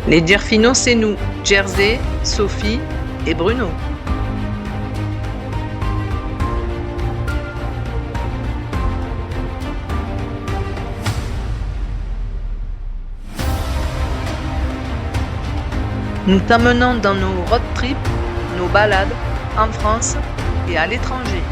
Les dires finaux, c'est nous, Jersey, Sophie et Bruno. Nous t'emmenons dans nos road trips, nos balades, en France et à l'étranger.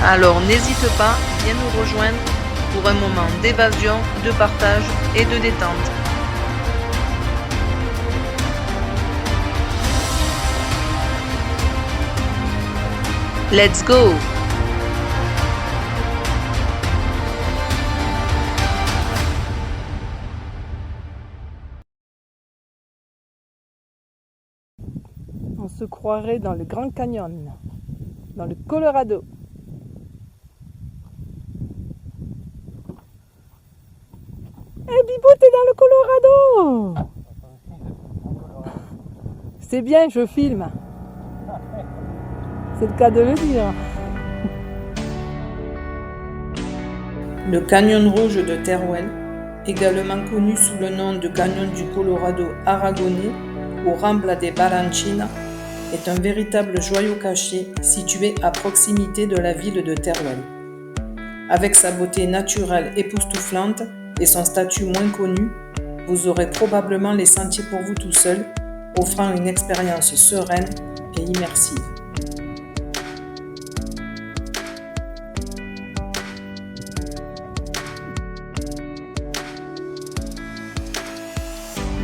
Alors n'hésite pas, viens nous rejoindre pour un moment d'évasion, de partage et de détente. Let's go! On se croirait dans le Grand Canyon, dans le Colorado. Eh Bibo, t'es dans le Colorado! C'est bien, je filme. C'est le cas de le dire. Le canyon rouge de Teruel, également connu sous le nom de canyon du Colorado aragonais ou Rambla de Barranchina, est un véritable joyau caché situé à proximité de la ville de Teruel. Avec sa beauté naturelle époustouflante et son statut moins connu, vous aurez probablement les sentiers pour vous tout seul, offrant une expérience sereine et immersive.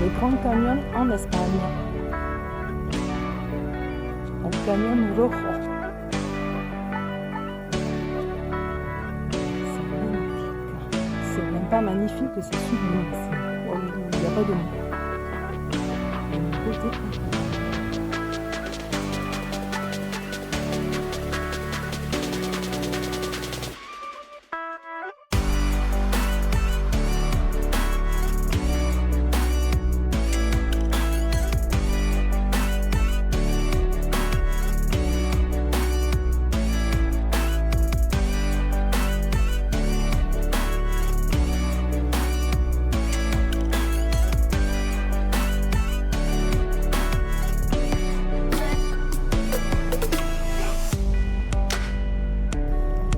Le Grand Canyon en Espagne. Le Canyon Rojo. C'est magnifique. C'est même pas magnifique, c'est sublime. Il n'y a pas de mots. Une beauté incroyable.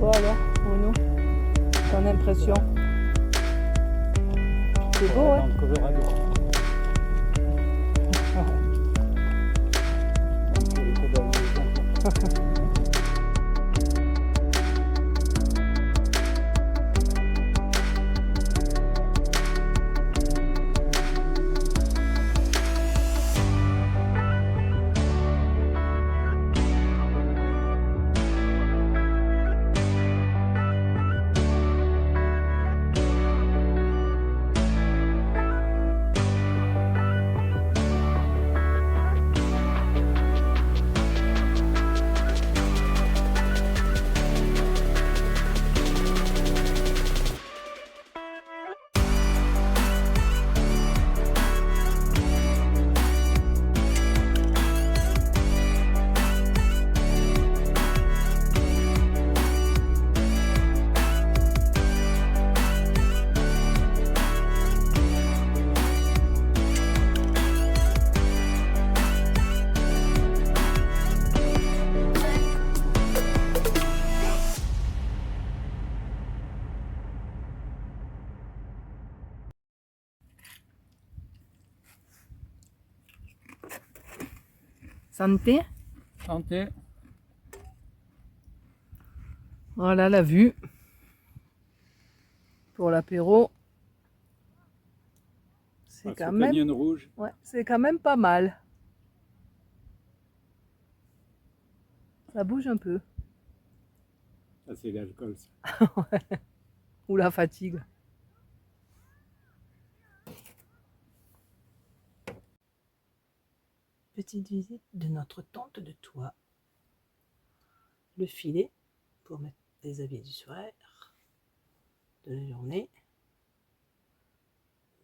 Voilà, Bruno, ton impression. C'est beau, hein? Dans le Colorado. Santé. Santé. Voilà la vue pour l'apéro. C'est quand même, Canyon rouge. ouais, c'est quand même pas mal. Ça bouge un peu. Ça, c'est l'alcool. Ou la fatigue. Petite visite de notre tente de toit. Le filet pour mettre les habits du soir, de la journée.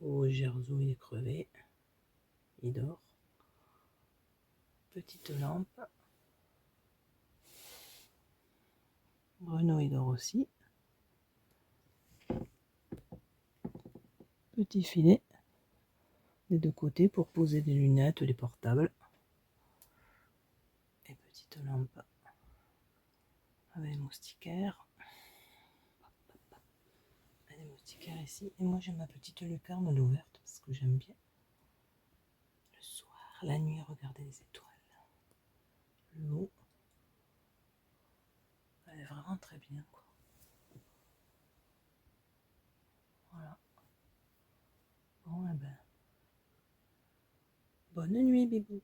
Oh, Gerzo, il est crevé. Il dort. Petite lampe. Grenouille d'or aussi. Petit filet des deux côtés pour poser des lunettes, des portables. Et petite lampe avec moustiquaire. Les moustiquaires ici. Et moi j'ai ma petite lucarne ouverte parce que j'aime bien le soir, la nuit, regarder les étoiles. L'eau. Elle est vraiment très bien, quoi. Voilà. Bon, eh ben. Bonne nuit, bibou.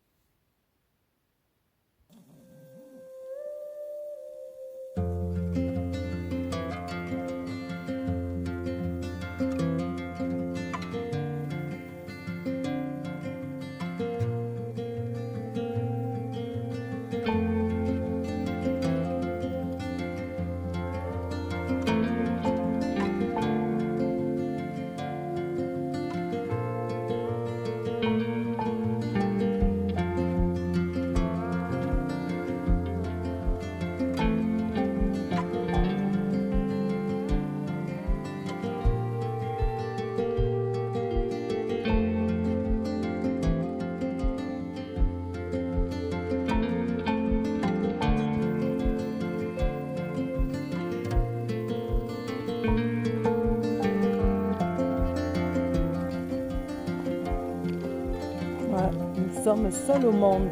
Voilà, nous sommes seuls au monde.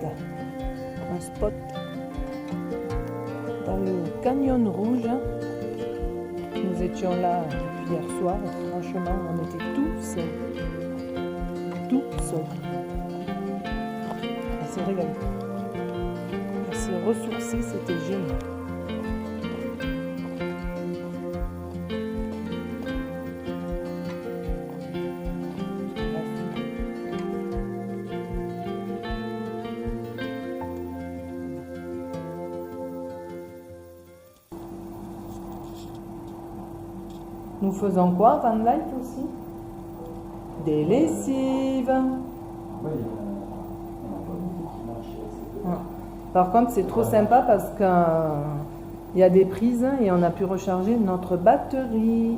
Un spot dans le Canyon Rouge. Nous étions là depuis hier soir. Franchement, on était tout seuls. Tout seuls. On s'est régalé. On s'est ressourcé, c'était génial. Nous faisons quoi en van life aussi? Des lessives. Par contre, c'est trop sympa parce qu'il y a des prises et on a pu recharger notre batterie.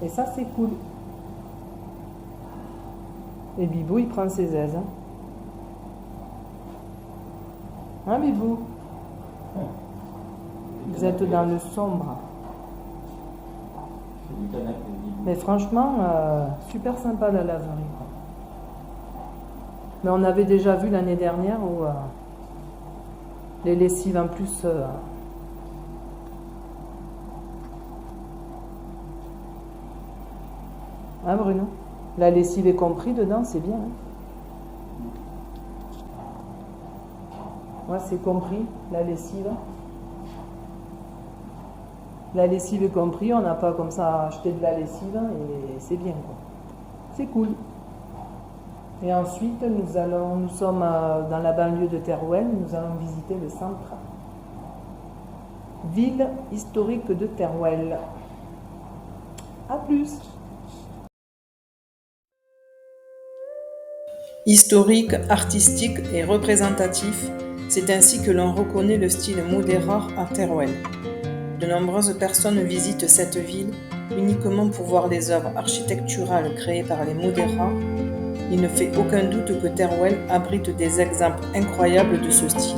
Et ça, c'est cool. Et Bibou, il prend ses aises. Hein, Bibou? Vous êtes dans le sombre. Mais franchement, super sympa la laverie. Mais on avait déjà vu l'année dernière où les lessives en plus... Hein, Bruno? La lessive est compris dedans, c'est bien. Hein? Ouais, c'est compris, la lessive. La lessive est compris, on n'a pas comme ça acheté de la lessive et c'est bien, quoi. C'est cool. Et ensuite, nous sommes dans la banlieue de Terouel, nous allons visiter le centre. Ville historique de Terouel. À plus. Historique, artistique et représentatif, c'est ainsi que l'on reconnaît le style Mudéjar à Terouel. De nombreuses personnes visitent cette ville uniquement pour voir les œuvres architecturales créées par les Mudéjar. Il ne fait aucun doute que Terouel abrite des exemples incroyables de ce style.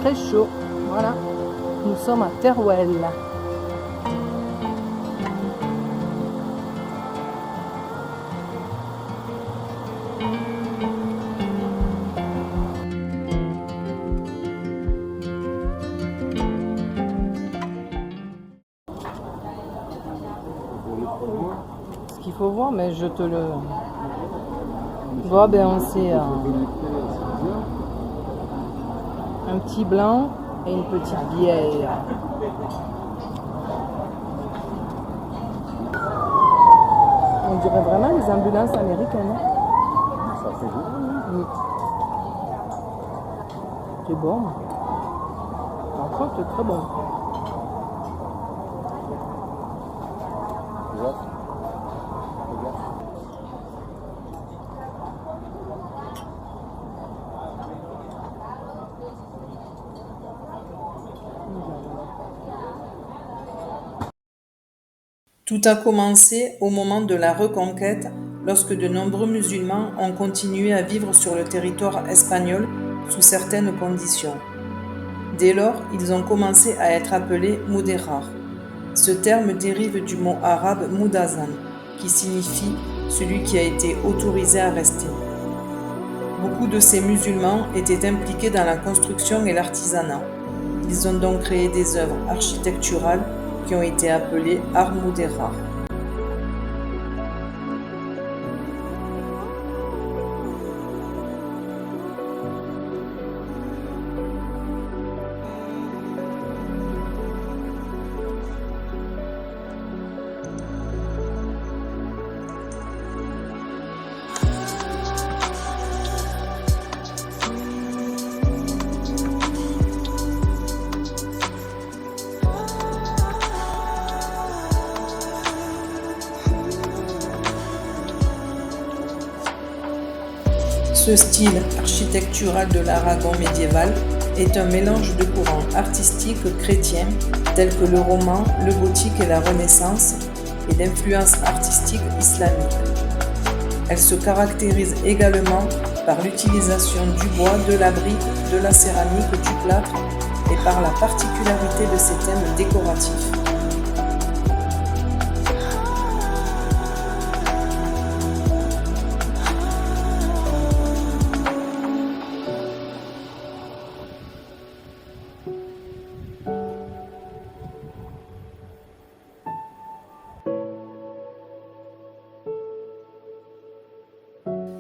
très chaud. Voilà, nous sommes à Teruel. Ce qu'il faut voir, mais je te le... Bon, ben on sait un petit blanc et une petite vieille. On dirait vraiment les ambulances américaines. Ça fait beau. Oui. C'est bon. En fait, c'est très bon. Regarde. Tout a commencé au moment de la Reconquête, lorsque de nombreux musulmans ont continué à vivre sur le territoire espagnol sous certaines conditions. Dès lors, ils ont commencé à être appelés mudéjar. Ce terme dérive du mot arabe mudazan, qui signifie celui qui a été autorisé à rester. Beaucoup de ces musulmans étaient impliqués dans la construction et l'artisanat. Ils ont donc créé des œuvres architecturales qui ont été appelées art mudéjar. Ce style architectural de l'Aragon médiéval est un mélange de courants artistiques chrétiens tels que le roman, le gothique et la Renaissance et d'influences artistiques islamiques. Elle se caractérise également par l'utilisation du bois, de la brique, de la céramique, du plâtre et par la particularité de ses thèmes décoratifs.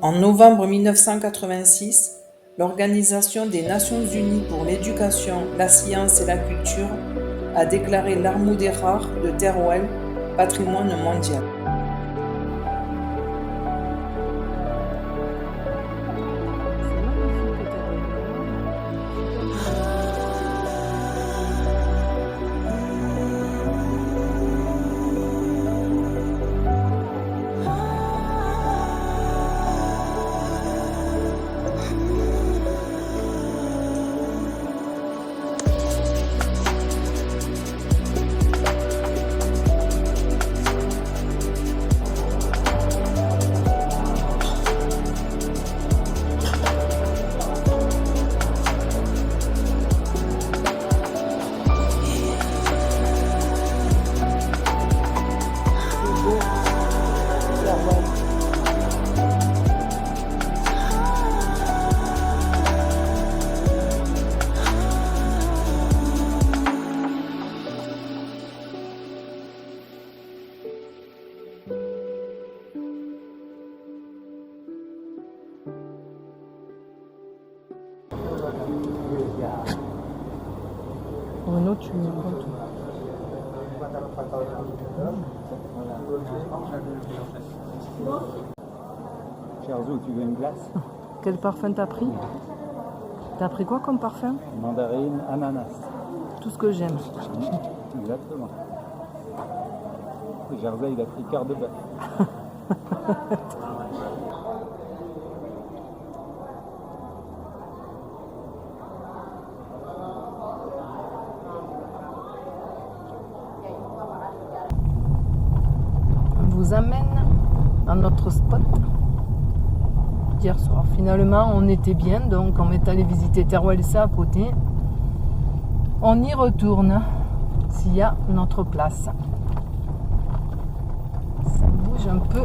En novembre 1986, l'Organisation des Nations Unies pour l'éducation, la science et la culture a déclaré l'art mudéjar de Teruel patrimoine mondial. Bruno, tu me racontes. Cherzo, tu veux une glace? Quel parfum t'as pris? T'as pris quoi comme parfum? Mandarine, ananas. Tout ce que j'aime. Exactement. Jersey, il a pris cœur de bœuf. On vous amène à notre spot d'hier soir. Finalement, on était bien, donc on est allé visiter Teruel à côté. On y retourne s'il y a notre place. Ça bouge un peu.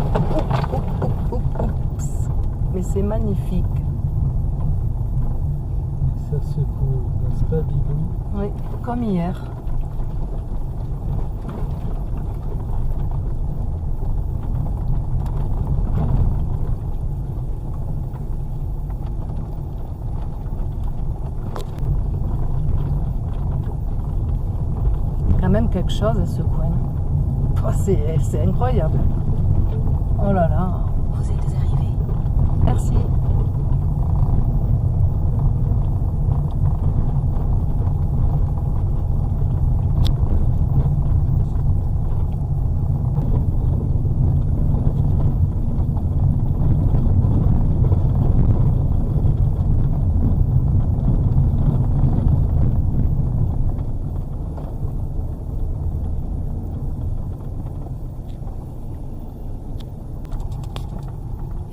Oups. Mais c'est magnifique. Ça secoue, n'est-ce pas, Bibou? Oui, comme hier. Quand même quelque chose à ce coin. Oh, c'est incroyable. Oh là là. Vous êtes arrivés. Merci.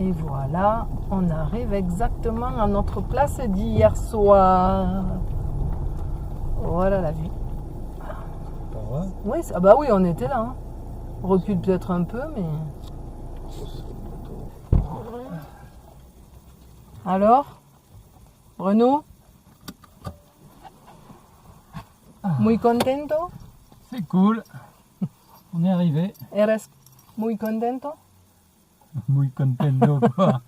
Et voilà, on arrive exactement à notre place d'hier soir. Voilà la vue. Pas vrai? Oui, ah bah oui, on était là. Hein. On recule peut-être un peu, mais... Alors, Bruno? Muy contento? C'est cool. On est arrivé. Eres muy contento? Muy contento, quoi.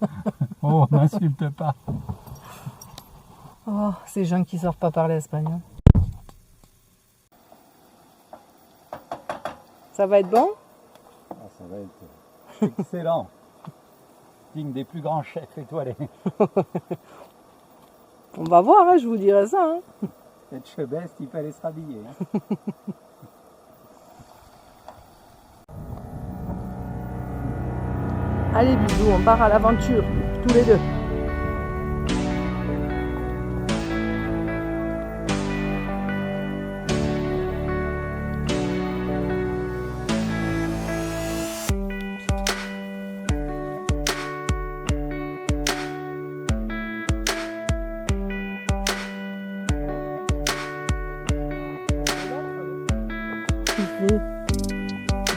Oh, m'insulte pas. Oh, ces gens qui ne savent pas parler espagnol. Ça va être bon? Ah, ça va être excellent. Digne des plus grands chefs étoilés. On va voir, hein, je vous dirai ça. Hein. Cette chebeste, il fallait se rhabiller. Hein. Allez bisous, on part à l'aventure, tous les deux.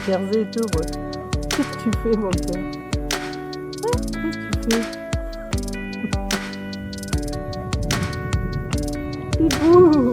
Kersé et tout, ouais. Qu'est-ce que tu fais, mon cœur? Qu'est-ce que tu fais? Bibou!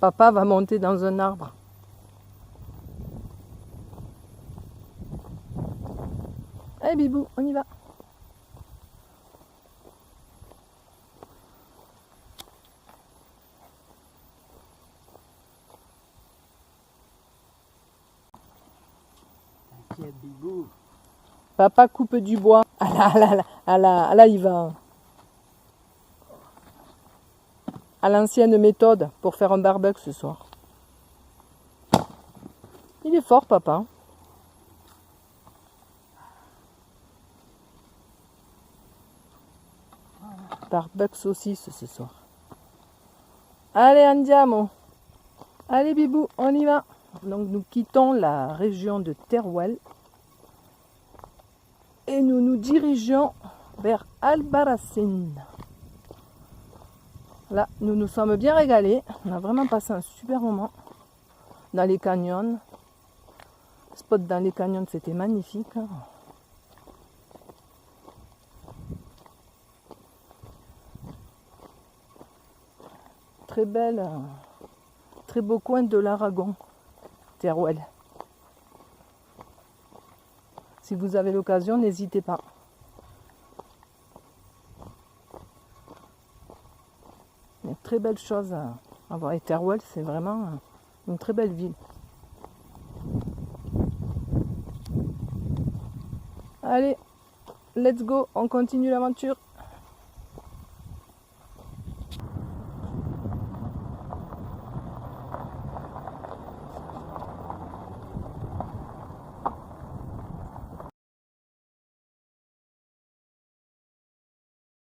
Papa va monter dans un arbre. Allez Bibou, on y va. T'inquiète, Bibou. Papa coupe du bois. Ah là, il va. À l'ancienne méthode pour faire un barbecue ce soir. Il est fort, papa. Barbecue saucisse ce soir. Allez, andiamo. Allez, Bibou, on y va. Donc, nous quittons la région de Teruel et nous nous dirigeons vers Albarracín. Là, nous nous sommes bien régalés. On a vraiment passé un super moment dans les canyons. Le spot dans les canyons, c'était magnifique. Très belle, très beau coin de l'Aragon, Teruel. Si vous avez l'occasion, n'hésitez pas. Il y a de très belles choses à voir. Et Teruel, c'est vraiment une très belle ville. Allez, let's go, on continue l'aventure.